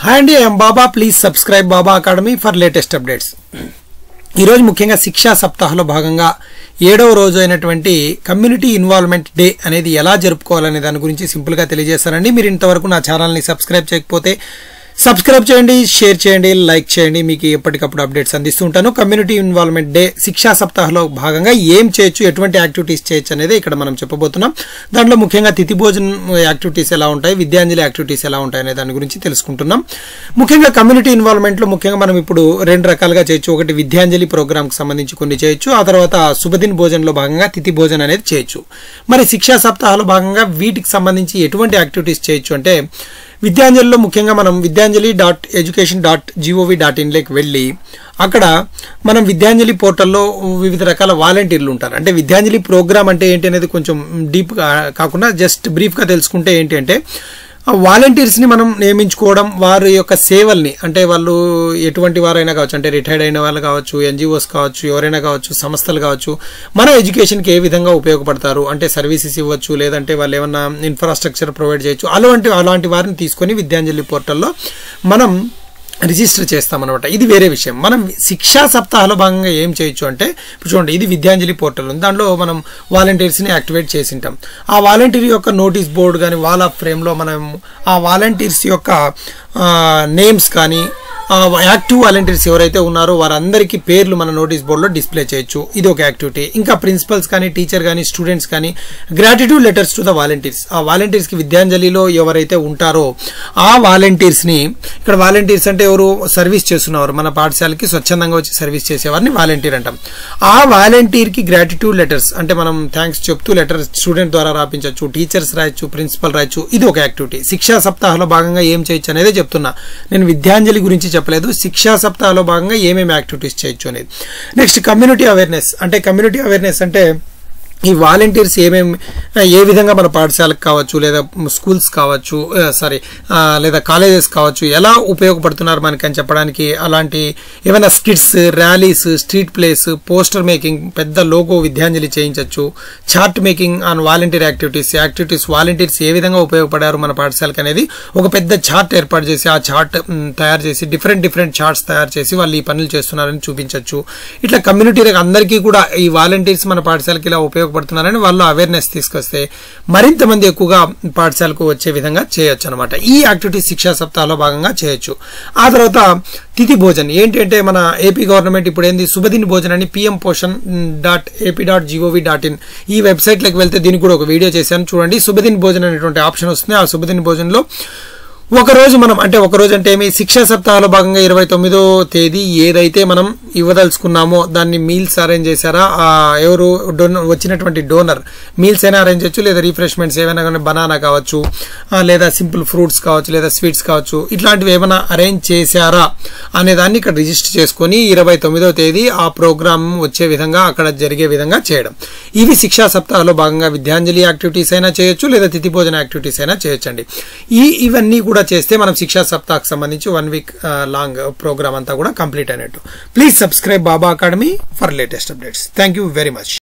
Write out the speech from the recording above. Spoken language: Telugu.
హాయ్ అండి, I'm Baba. Please subscribe Baba academy for latest updates. ఈరోజు ముఖ్యంగా శిక్షా సప్తాహలో భాగంగా 7వ రోజు అయినటువంటి కమ్యూనిటీ ఇన్వాల్వ్మెంట్ డే అనేది ఎలా జరుపుకోవాలనే దాని గురించి సింపుల్గా తెలియజేస్తానండి. మీరు ఇంతవరకు నా ఛానల్ని సబ్స్క్రైబ్ చేయకపోతే సబ్స్క్రైబ్ చేయండి, షేర్ చేయండి, లైక్ చేయండి. మీకు ఎప్పటికప్పుడు అప్డేట్స్ అందిస్తూ ఉంటాను. కమ్యూనిటీ ఇన్వాల్వ్మెంట్ డే శిక్షా సప్తాహలో భాగంగా ఏం చేయొచ్చు, ఎటువంటి యాక్టివిటీస్ చేయొచ్చు అనేది ఇక్కడ మనం చెప్పబోతున్నాం. దాంట్లో ముఖ్యంగా తిథి భోజన్ యాక్టివిటీస్ ఎలా ఉంటాయి, విద్యాంజలి యాక్టివిటీస్ ఎలా ఉంటాయి అనే దాని గురించి తెలుసుకుంటున్నాం. ముఖ్యంగా కమ్యూనిటీ ఇన్వాల్వ్మెంట్లో ముఖ్యంగా మనం ఇప్పుడు 2 రకాలుగా చేయొచ్చు. ఒకటి విద్యాంజలి ప్రోగ్రామ్కి సంబంధించి కొన్ని చేయొచ్చు, ఆ తర్వాత శుభదిన్ భోజన్లో భాగంగా తిథి భోజన్ అనేది చేయొచ్చు. మరి శిక్షా సప్తాహలో భాగంగా వీటికి సంబంధించి ఎటువంటి యాక్టివిటీస్ చేయొచ్చు అంటే, విద్యాంజలిలో ముఖ్యంగా మనం vidyанjali.education.gov.in లోకి వెళ్ళి అక్కడ మనం విద్యాంజలి పోర్టల్లో వివిధ రకాల వాలంటీర్లు ఉంటారు. అంటే విద్యాంజలి ప్రోగ్రామ్ అంటే ఏంటి అనేది కొంచెం డీప్గా కాకుండా జస్ట్ బ్రీఫ్గా తెలుసుకుంటే ఏంటి అంటే, వాలంటీర్స్ని మనం నియమించుకోవడం, వారి యొక్క సేవల్ని, అంటే వాళ్ళు ఎటువంటి వారైనా కావచ్చు, అంటే రిటైర్డ్ అయిన వాళ్ళు కావచ్చు, ఎన్జిఓస్ కావచ్చు, ఎవరైనా కావచ్చు, సంస్థలు కావచ్చు, మన ఎడ్యుకేషన్కి ఏ విధంగా ఉపయోగపడతారు, అంటే సర్వీసెస్ ఇవ్వచ్చు, లేదంటే వాళ్ళు ఏమన్నా ఇన్ఫ్రాస్ట్రక్చర్ ప్రొవైడ్ చేయొచ్చు, అలాంటి వారిని తీసుకొని విద్యాంజలి పోర్టల్లో మనం రిజిస్టర్ చేస్తామన్నమాట. ఇది వేరే విషయం. మనం శిక్షా సప్తాహలో భాగంగా ఏం చేయొచ్చు అంటే, ఇప్పుడు చూడండి, ఇది విద్యాంజలి పోర్టల్ ఉంది. దాంట్లో మనం వాలంటీర్స్ని యాక్టివేట్ చేసింటాం. ఆ వాలంటీర్ యొక్క నోటీస్ బోర్డు కానీ వాల్ ఆఫ్ ఫ్రేమ్లో మనం ఆ వాలంటీర్స్ యొక్క నేమ్స్ కానీ యాక్టివ్ వాలంటీర్స్ ఎవరైతే ఉన్నారో వారందరికీ పేర్లు మన నోటీస్ బోర్డులో డిస్ప్లే చేయొచ్చు. ఇది ఒక యాక్టివిటీ. ఇంకా ప్రిన్సిపల్స్ కానీ, టీచర్ కానీ, స్టూడెంట్స్ కానీ gratitude letters to the volunteers, ఆ వాలంటీర్స్కి విద్యాంజలిలో ఎవరైతే ఉంటారో ఆ వాలంటీర్స్ని, ఇక్కడ వాలంటీర్స్ అంటే ఎవరు, సర్వీస్ చేస్తున్నవారు, మన పాఠశాలకి స్వచ్ఛందంగా వచ్చి సర్వీస్ చేసేవారిని వాలంటీర్ అంటాం. ఆ వాలంటీర్కి గ్రాటిట్యూడ్ లెటర్స్ అంటే మనం థ్యాంక్స్ చెప్తూ లెటర్ స్టూడెంట్ ద్వారా రాపించవచ్చు, టీచర్స్ రాయొచ్చు, ప్రిన్సిపల్ రాయొచ్చు. ఇది ఒక యాక్టివిటీ. శిక్షా సప్తాహలో భాగంగా ఏం చేయొచ్చు అనేది చెప్తున్నా. నేను విద్యాంజలి గురించి చెప్పలేదు, శిక్షా సప్తాహలో భాగంగా ఏమేమి యాక్టివిటీస్ చేయొచ్చు అనేది. Next community awareness. అంటే కమ్యూనిటీ అవేర్నెస్ అంటే ఈ వాలంటీర్స్ ఏ విధంగా మన పాఠశాలకు కావచ్చు, లేదా స్కూల్స్ కావచ్చు, లేదా కాలేజెస్ కావచ్చు, ఎలా ఉపయోగపడుతున్నారు మనకి అని చెప్పడానికి అలాంటి ఏమైనా skits, rallies, street plays, poster making, పెద్ద లోగో విద్యాంజలి చేయించవచ్చు, chart making on volunteer activities volunteers ఏ విధంగా ఉపయోగపడారు మన పాఠశాలకు అనేది ఒక పెద్ద చార్ట్ ఏర్పాటు చేసి, ఆ చార్ట్ తయారు చేసి డిఫరెంట్ చార్ట్స్ తయారు చేసి వాళ్ళు ఈ పనులు చేస్తున్నారని చూపించవచ్చు. ఇట్లా కమ్యూనిటీ అందరికీ కూడా ఈ వాలంటీర్స్ మన పాఠశాలకి ఇలా ఉపయోగపడుతున్నారని వాళ్ళు అవేర్నెస్ తీసుకొస్తే మరింత మంది ఎక్కువగా పాఠశాలకు వచ్చే విధంగా చేయొచ్చు అనమాట. ఈ యాక్టివిటీస్ శిక్షా సప్తాహలో భాగంగా చేయొచ్చు. ఆ తర్వాత తిథి భోజన్ ఏంటంటే, మన ఏపీ గవర్నమెంట్ ఇప్పుడు ఏంది శుభదిన్ భోజన్ అని pmposhan.ap.gov.in ఈ వెబ్సైట్లోకి వెళ్తే దీనికి కూడా ఒక వీడియో చేశాను, చూడండి. శుభదిన్ భోజన్ అనేటువంటి ఆప్షన్ వస్తుంది. ఆ శుభదిన్ భోజన్లో ఒకరోజు అంటే ఏమి, శిక్షా సప్తాహలో భాగంగా 29వ తేదీ ఏదైతే మనం ఇవ్వదలుచుకున్నామో దాన్ని మీల్స్ అరేంజ్ చేశారా, ఎవరు వచ్చినటువంటి డోనర్ మీల్స్ అయినా అరేంజ్ చేయొచ్చు, లేదా రిఫ్రెష్మెంట్స్ ఏమైనా కానీ, బనానా కావచ్చు, లేదా సింపుల్ ఫ్రూట్స్ కావచ్చు, లేదా స్వీట్స్ కావచ్చు, ఇట్లాంటివి ఏమైనా అరేంజ్ చేశారా అనే దాన్ని ఇక్కడ రిజిస్టర్ చేసుకొని 29వ తేదీ ఆ ప్రోగ్రామ్ వచ్చే విధంగా, అక్కడ జరిగే విధంగా చేయడం. ఇవి శిక్షా సప్తాహలో భాగంగా విద్యాంజలి యాక్టివిటీస్ అయినా చేయొచ్చు, లేదా తిథి భోజన యాక్టివిటీస్ అయినా చేయొచ్చండి. ఇవన్నీ కూడా చేస్తే మనం శిక్షా సప్తాహకు సంబంధించి 1 వీక్ లాంగ్ ప్రోగ్రామ్ అంతా కూడా కంప్లీట్ అయినట్టు. Please subscribe Baba academy for latest updates. Thank you very much.